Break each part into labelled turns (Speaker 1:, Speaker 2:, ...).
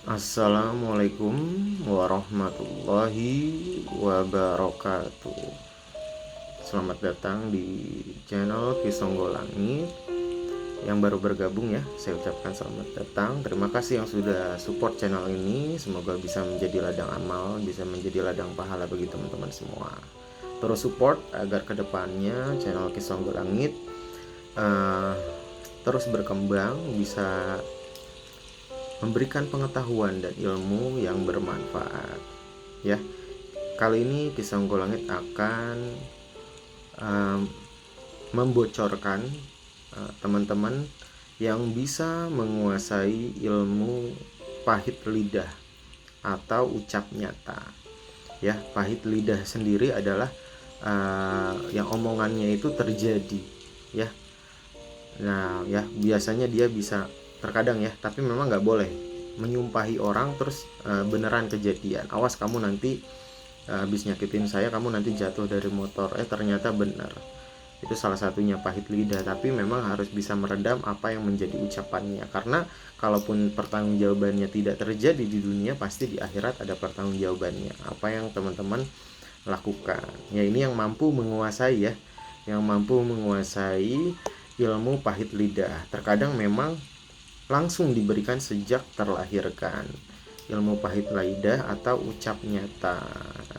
Speaker 1: Assalamualaikum warahmatullahi wabarakatuh. Selamat datang di channel Kisonggo Langit. Yang baru bergabung ya, saya ucapkan selamat datang. Terima kasih yang sudah support channel ini. Semoga bisa menjadi ladang amal, bisa menjadi ladang pahala bagi teman-teman semua. Terus support agar kedepannya channel Kisonggo Langit terus berkembang, bisa memberikan pengetahuan dan ilmu yang bermanfaat ya. Kali ini Kisonggo Langit akan membocorkan teman-teman yang bisa menguasai ilmu pahit lidah atau ucap nyata ya. Pahit lidah sendiri adalah yang omongannya itu terjadi ya. Nah ya, biasanya dia bisa terkadang ya, tapi memang nggak boleh menyumpahi orang terus beneran kejadian. Awas kamu nanti habis nyakitin saya, kamu nanti jatuh dari motor, ternyata benar. Itu salah satunya pahit lidah. Tapi memang harus bisa meredam apa yang menjadi ucapannya, karena kalaupun pertanggungjawabannya tidak terjadi di dunia, pasti di akhirat ada pertanggungjawabannya apa yang teman-teman lakukan ya. Ini yang mampu menguasai ya, yang mampu menguasai ilmu pahit lidah. Terkadang memang langsung diberikan sejak terlahirkan ilmu pahit lidah atau ucap nyata.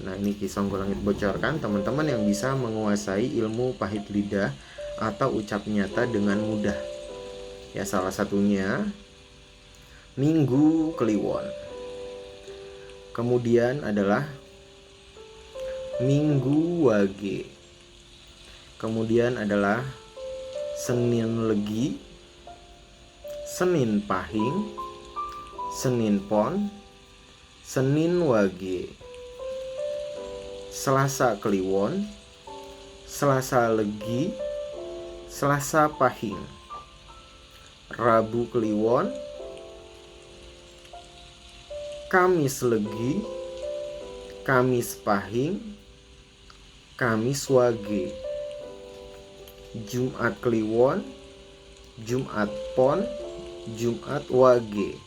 Speaker 1: Nah, ini Kisonggo Langit bocorkan teman-teman yang bisa menguasai ilmu pahit lidah atau ucap nyata dengan mudah ya. Salah satunya Minggu Kliwon, kemudian adalah Minggu Wage, kemudian adalah Senin Legi, Senin Pahing, Senin Pon, Senin Wage, Selasa Kliwon, Selasa Legi, Selasa Pahing, Rabu Kliwon, Kamis Legi, Kamis Pahing, Kamis Wage, Jumat Kliwon, Jumat Pon, Jumat Wage,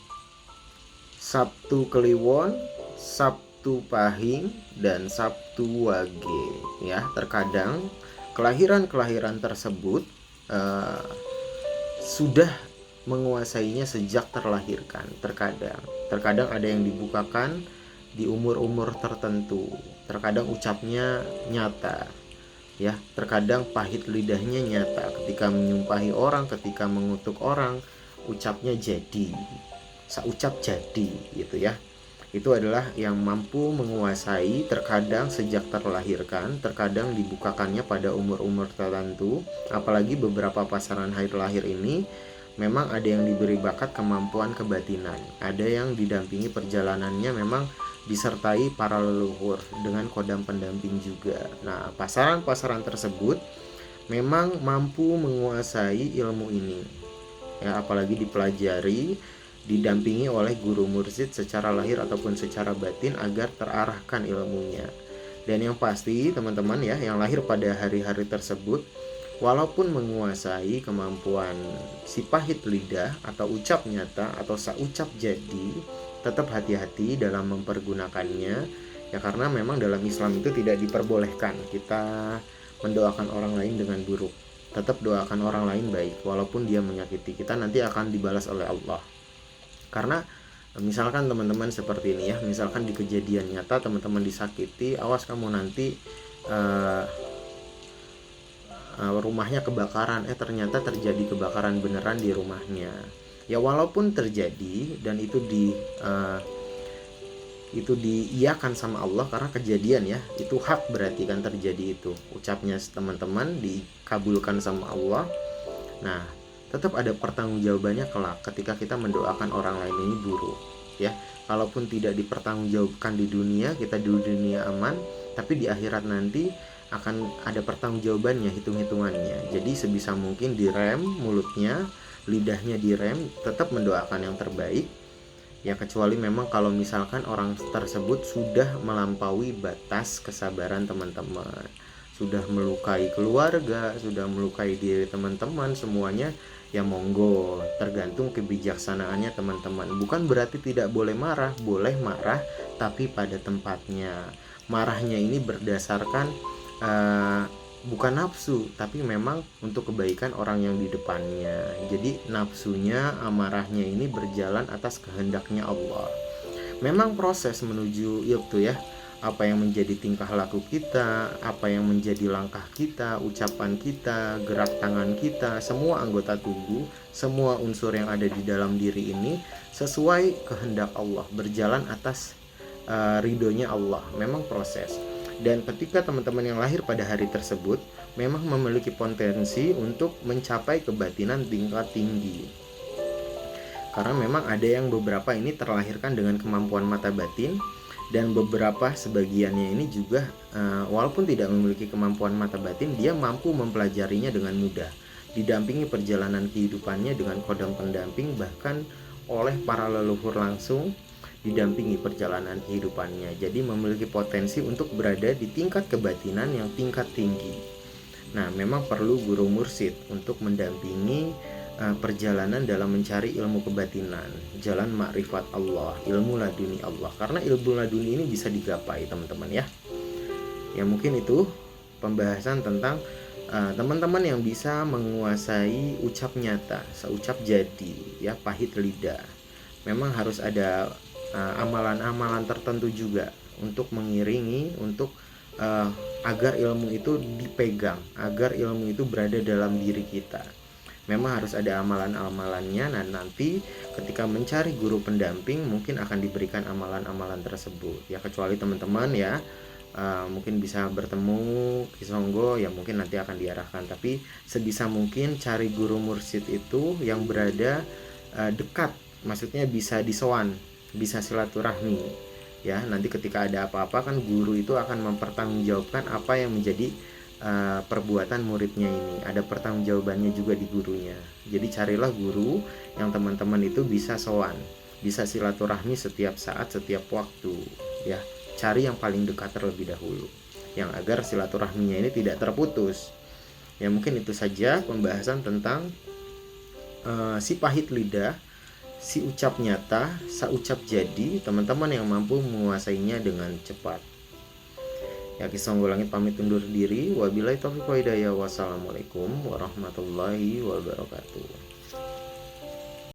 Speaker 1: Sabtu Kliwon, Sabtu Pahing, dan Sabtu Wage ya. Terkadang kelahiran-kelahiran tersebut sudah menguasainya sejak terlahirkan. Terkadang ada yang dibukakan di umur-umur tertentu. Terkadang ucapnya nyata ya, terkadang pahit lidahnya nyata ketika menyumpahi orang, ketika mengutuk orang, ucapnya jadi, saucap jadi gitu ya. Itu adalah yang mampu menguasai, terkadang sejak terlahirkan, terkadang dibukakannya pada umur-umur tertentu. Apalagi beberapa pasangan haid lahir ini memang ada yang diberi bakat kemampuan kebatinan, ada yang didampingi perjalanannya memang disertai para leluhur dengan kodam pendamping juga. Nah, pasaran-pasaran tersebut memang mampu menguasai ilmu ini ya, apalagi dipelajari, didampingi oleh guru mursyid secara lahir ataupun secara batin agar terarahkan ilmunya. Dan yang pasti teman-teman ya, yang lahir pada hari-hari tersebut, walaupun menguasai kemampuan si pahit lidah atau ucap nyata atau saucap jadi, tetap hati-hati dalam mempergunakannya ya, karena memang dalam Islam itu tidak diperbolehkan kita mendoakan orang lain dengan buruk. Tetap doakan orang lain baik, walaupun dia menyakiti kita, nanti akan dibalas oleh Allah. Karena misalkan teman-teman seperti ini ya, misalkan di kejadian nyata teman-teman disakiti, awas kamu nanti rumahnya kebakaran, ternyata terjadi kebakaran beneran di rumahnya ya. Walaupun terjadi dan itu diiyakan sama Allah karena kejadian ya, itu hak, berarti kan terjadi, itu ucapnya teman-teman dikabulkan sama Allah. Nah, tetap ada pertanggungjawabannya kelak ketika kita mendoakan orang lain ini buruk ya. Kalaupun tidak dipertanggungjawabkan di dunia, kita di dunia aman, tapi di akhirat nanti akan ada pertanggungjawabannya, hitung-hitungannya. Jadi sebisa mungkin direm mulutnya, lidahnya direm, tetap mendoakan yang terbaik ya, kecuali memang kalau misalkan orang tersebut sudah melampaui batas kesabaran teman-teman, sudah melukai keluarga, sudah melukai diri teman-teman semuanya, Ya monggo, tergantung kebijaksanaannya teman-teman. Bukan berarti tidak boleh marah, boleh marah tapi pada tempatnya. Marahnya ini berdasarkan uh, bukan nafsu, tapi memang untuk kebaikan orang yang di depannya. Jadi nafsunya, amarahnya ini berjalan atas kehendaknya Allah. Memang proses menuju itu ya, apa yang menjadi tingkah laku kita, apa yang menjadi langkah kita, ucapan kita, gerak tangan kita, semua anggota tubuh, semua unsur yang ada di dalam diri ini sesuai kehendak Allah, berjalan atas ridhonya Allah. Memang proses. Dan ketika teman-teman yang lahir pada hari tersebut memang memiliki potensi untuk mencapai kebatinan tingkat tinggi, karena memang ada yang beberapa ini terlahirkan dengan kemampuan mata batin, dan beberapa sebagiannya ini juga walaupun tidak memiliki kemampuan mata batin, dia mampu mempelajarinya dengan mudah, didampingi perjalanan kehidupannya dengan kodam pendamping, bahkan oleh para leluhur langsung didampingi perjalanan kehidupannya. Jadi memiliki potensi untuk berada di tingkat kebatinan yang tingkat tinggi. Nah, memang perlu guru mursyid untuk mendampingi perjalanan dalam mencari ilmu kebatinan, jalan makrifat Allah, ilmu laduni Allah. Karena ilmu laduni ini bisa digapai teman-teman ya. Ya mungkin itu pembahasan tentang teman-teman yang bisa menguasai ucap nyata, seucap jadi, ya pahit lidah. Memang harus ada amalan-amalan tertentu juga untuk mengiringi, untuk agar ilmu itu dipegang, agar ilmu itu berada dalam diri kita. Memang harus ada amalan-amalannya. Nah, nanti ketika mencari guru pendamping mungkin akan diberikan amalan-amalan tersebut ya, kecuali teman-teman ya mungkin bisa bertemu Kisonggo ya, mungkin nanti akan diarahkan. Tapi sebisa mungkin cari guru mursyid itu yang berada dekat, maksudnya bisa disowan, bisa silaturahmi ya. Nanti ketika ada apa-apa kan guru itu akan mempertanggungjawabkan apa yang menjadi perbuatan muridnya ini, ada pertanggungjawabannya juga di gurunya. Jadi carilah guru yang teman-teman itu bisa sowan, bisa silaturahmi setiap saat, setiap waktu ya. Cari yang paling dekat terlebih dahulu, yang agar silaturahminya ini tidak terputus. Ya mungkin itu saja pembahasan tentang si pahit lidah, si ucap nyata, saucap jadi, teman-teman yang mampu menguasainya dengan cepat. Ya, Kisonggo Langit pamit undur diri. Wabillahi taufiq wa hidayah. Wassalamualaikum warahmatullahi wabarakatuh.